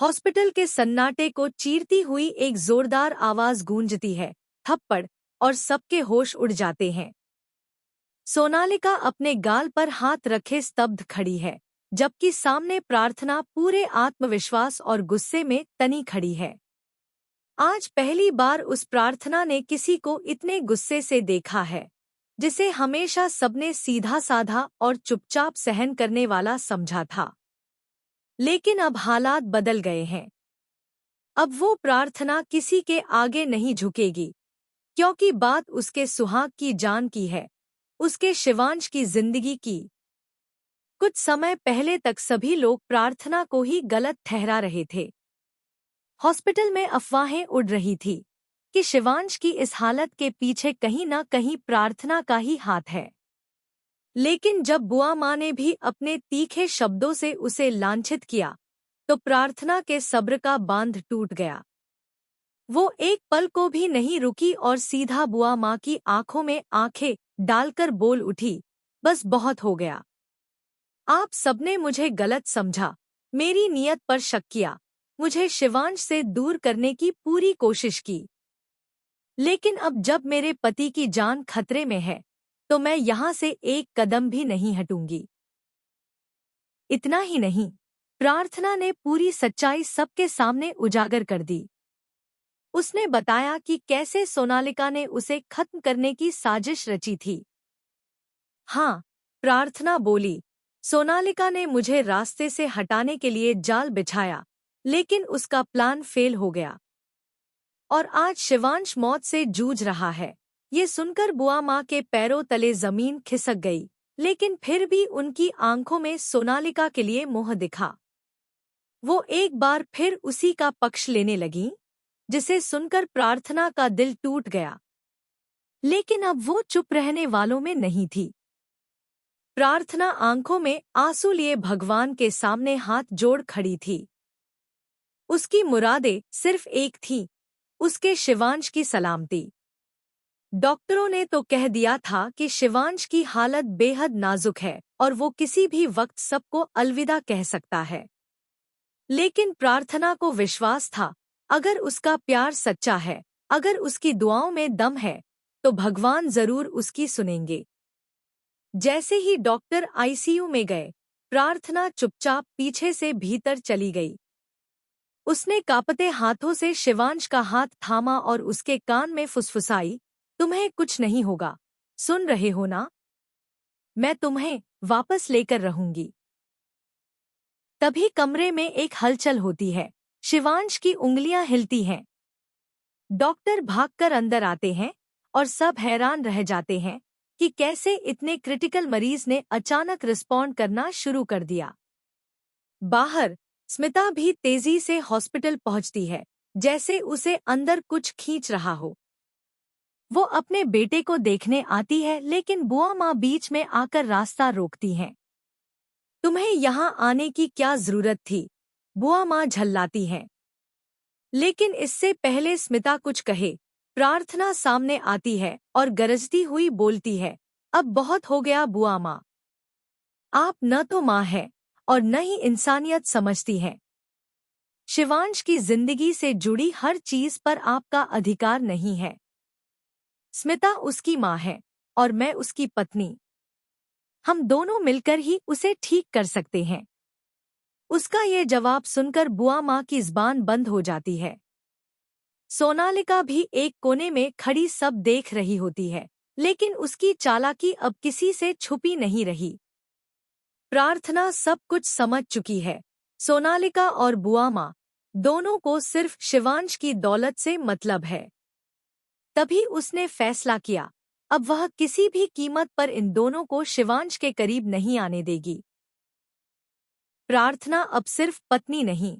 Hospital के सन्नाटे को चीरती हुई एक जोरदार आवाज गूंजती है, थप्पड़, और सबके होश उड़ जाते हैं। सोनालिका अपने गाल पर हाथ रखे स्तब्ध खड़ी है, जबकि सामने प्रार्थना पूरे आत्मविश्वास और गुस्से में तनी खड़ी है। आज पहली बार उस प्रार्थना ने किसी को इतने गुस्से से देखा है, जिसे हमेशा सबने सीधा साधा और चुपचाप सहन करने वाला समझा था। लेकिन अब हालात बदल गए हैं। अब वो प्रार्थना किसी के आगे नहीं झुकेगी, क्योंकि बात उसके सुहाग की जान की है, उसके शिवांश की जिंदगी की। कुछ समय पहले तक सभी लोग प्रार्थना को ही गलत ठहरा रहे थे। हॉस्पिटल में अफवाहें उड़ रही थी कि शिवांश की इस हालत के पीछे कहीं न कहीं प्रार्थना का ही हाथ है। लेकिन जब बुआ माँ ने भी अपने तीखे शब्दों से उसे लांछित किया, तो प्रार्थना के सब्र का बांध टूट गया। वो एक पल को भी नहीं रुकी और सीधा बुआ माँ की आंखों में आंखें डालकर बोल उठी, बस बहुत हो गया। आप सबने मुझे गलत समझा, मेरी नीयत पर शक किया, मुझे शिवांश से दूर करने की पूरी कोशिश की। लेकिन अब जब मेरे पति की जान खतरे में है, तो मैं यहाँ से एक कदम भी नहीं हटूंगी। इतना ही नहीं, प्रार्थना ने पूरी सच्चाई सबके सामने उजागर कर दी। उसने बताया कि कैसे सोनालिका ने उसे खत्म करने की साजिश रची थी। हाँ, प्रार्थना बोली, सोनालिका ने मुझे रास्ते से हटाने के लिए जाल बिछाया, लेकिन उसका प्लान फेल हो गया। और आज शिवांश मौत से जूझ रहा है। ये सुनकर बुआ माँ के पैरों तले जमीन खिसक गई, लेकिन फिर भी उनकी आंखों में सोनालिका के लिए मोह दिखा। वो एक बार फिर उसी का पक्ष लेने लगीं, जिसे सुनकर प्रार्थना का दिल टूट गया। लेकिन अब वो चुप रहने वालों में नहीं थी। प्रार्थना आंखों में आंसू लिए भगवान के सामने हाथ जोड़ खड़ी थी। उसकी मुरादें सिर्फ एक थी, उसके शिवांश की सलामती। डॉक्टरों ने तो कह दिया था कि शिवांश की हालत बेहद नाजुक है और वो किसी भी वक्त सबको अलविदा कह सकता है। लेकिन प्रार्थना को विश्वास था, अगर उसका प्यार सच्चा है, अगर उसकी दुआओं में दम है, तो भगवान जरूर उसकी सुनेंगे। जैसे ही डॉक्टर आईसीयू में गए, प्रार्थना चुपचाप पीछे से भीतर चली गई। उसने कांपते हाथों से शिवांश का हाथ थामा और उसके कान में फुसफुसाई, तुम्हें कुछ नहीं होगा, सुन रहे हो ना? मैं तुम्हें वापस लेकर रहूंगी। तभी कमरे में एक हलचल होती है, शिवांश की उंगलियां हिलती हैं। डॉक्टर भागकर अंदर आते हैं और सब हैरान रह जाते हैं कि कैसे इतने क्रिटिकल मरीज ने अचानक रिस्पॉन्ड करना शुरू कर दिया। बाहर स्मिता भी तेजी से हॉस्पिटल पहुंचती है, जैसे उसे अंदर कुछ खींच रहा हो। वो अपने बेटे को देखने आती है, लेकिन बुआ माँ बीच में आकर रास्ता रोकती हैं। तुम्हें यहाँ आने की क्या जरूरत थी? बुआ माँ झल्लाती हैं। लेकिन इससे पहले स्मिता कुछ कहे, प्रार्थना सामने आती है और गरजती हुई बोलती है, अब बहुत हो गया बुआ माँ। आप न तो माँ है और न ही इंसानियत समझती हैं। शिवांश की जिंदगी से जुड़ी हर चीज पर आपका अधिकार नहीं है। स्मिता उसकी माँ है और मैं उसकी पत्नी। हम दोनों मिलकर ही उसे ठीक कर सकते हैं। उसका ये जवाब सुनकर बुआ माँ की ज़बान बंद हो जाती है। सोनालिका भी एक कोने में खड़ी सब देख रही होती है, लेकिन उसकी चालाकी अब किसी से छुपी नहीं रही। प्रार्थना सब कुछ समझ चुकी है। सोनालिका और बुआ माँ दोनों को सिर्फ शिवांश की दौलत से मतलब है। तभी उसने फैसला किया, अब वह किसी भी कीमत पर इन दोनों को शिवांश के करीब नहीं आने देगी। प्रार्थना अब सिर्फ पत्नी नहीं,